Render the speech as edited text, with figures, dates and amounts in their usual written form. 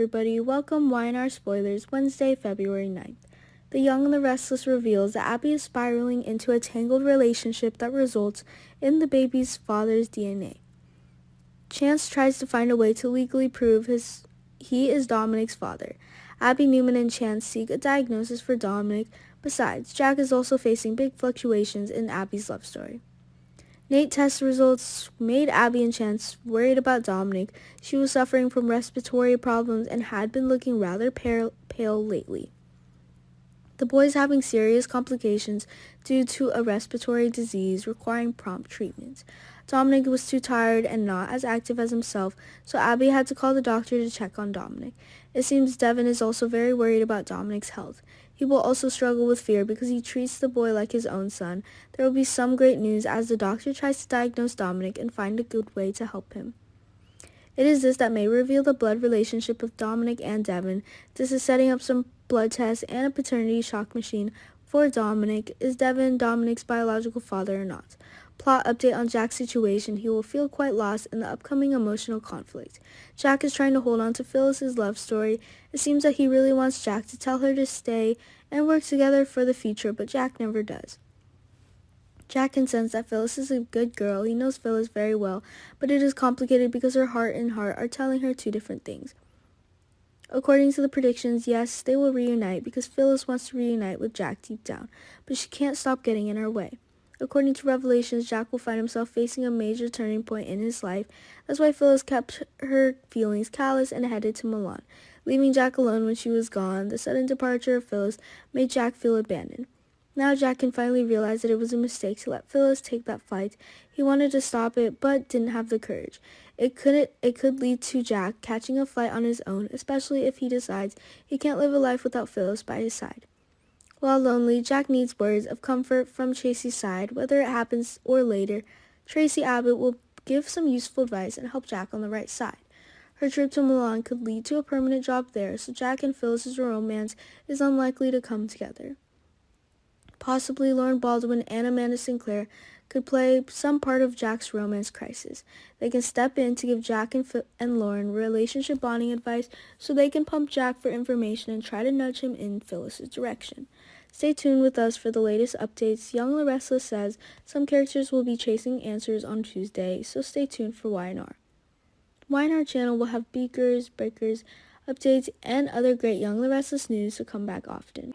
everybody. Welcome YNR Spoilers, Wednesday, February 9th. The Young and the Restless reveals that Abby is spiraling into a tangled relationship that results in the baby's father's DNA. Chance tries to find a way to legally prove he is Dominic's father. Abby, Newman, and Chance seek a diagnosis for Dominic. Besides, Jack is also facing big fluctuations in Abby's love story. Nate test results made Abby and Chance worried about Dominic. She was suffering from respiratory problems and had been looking rather pale lately. The boy is having serious complications due to a respiratory disease requiring prompt treatment. Dominic was too tired and not as active as himself, so Abby had to call the doctor to check on Dominic. It seems Devin is also very worried about Dominic's health. He will also struggle with fear because he treats the boy like his own son. There will be some great news as the doctor tries to diagnose Dominic and find a good way to help him. It is this that may reveal the blood relationship of Dominic and Devin. This is setting up some blood tests and a paternity shock machine for Dominic. Is Devin Dominic's biological father or not? Plot update on Jack's situation. He will feel quite lost in the upcoming emotional conflict. Jack is trying to hold on to Phyllis's love story. It seems that he really wants Jack to tell her to stay and work together for the future, but Jack never does. Jack can sense that Phyllis is a good girl. He knows Phyllis very well, but it is complicated because her heart and heart are telling her two different things. According to the predictions, yes, they will reunite because Phyllis wants to reunite with Jack deep down, but she can't stop getting in her way. According to Revelations, Jack will find himself facing a major turning point in his life. That's why Phyllis kept her feelings callous and headed to Milan. Leaving Jack alone when she was gone, the sudden departure of Phyllis made Jack feel abandoned. Now Jack can finally realize that it was a mistake to let Phyllis take that flight. He wanted to stop it, but didn't have the courage. It could lead to Jack catching a flight on his own, especially if he decides he can't live a life without Phyllis by his side. While lonely, Jack needs words of comfort from Tracy's side. Whether it happens or later, Tracy Abbott will give some useful advice and help Jack on the right side. Her trip to Milan could lead to a permanent job there, so Jack and Phyllis's romance is unlikely to come together. Possibly Lauren Baldwin and Amanda Sinclair could play some part of Jack's romance crisis. They can step in to give Jack and Lauren relationship bonding advice so they can pump Jack for information and try to nudge him in Phyllis's direction. Stay tuned with us for the latest updates. Young and the Restless says some characters will be chasing answers on Tuesday, so stay tuned for YNR. YNR channel will have beakers, breakers, updates, and other great Young and the Restless news, so come back often.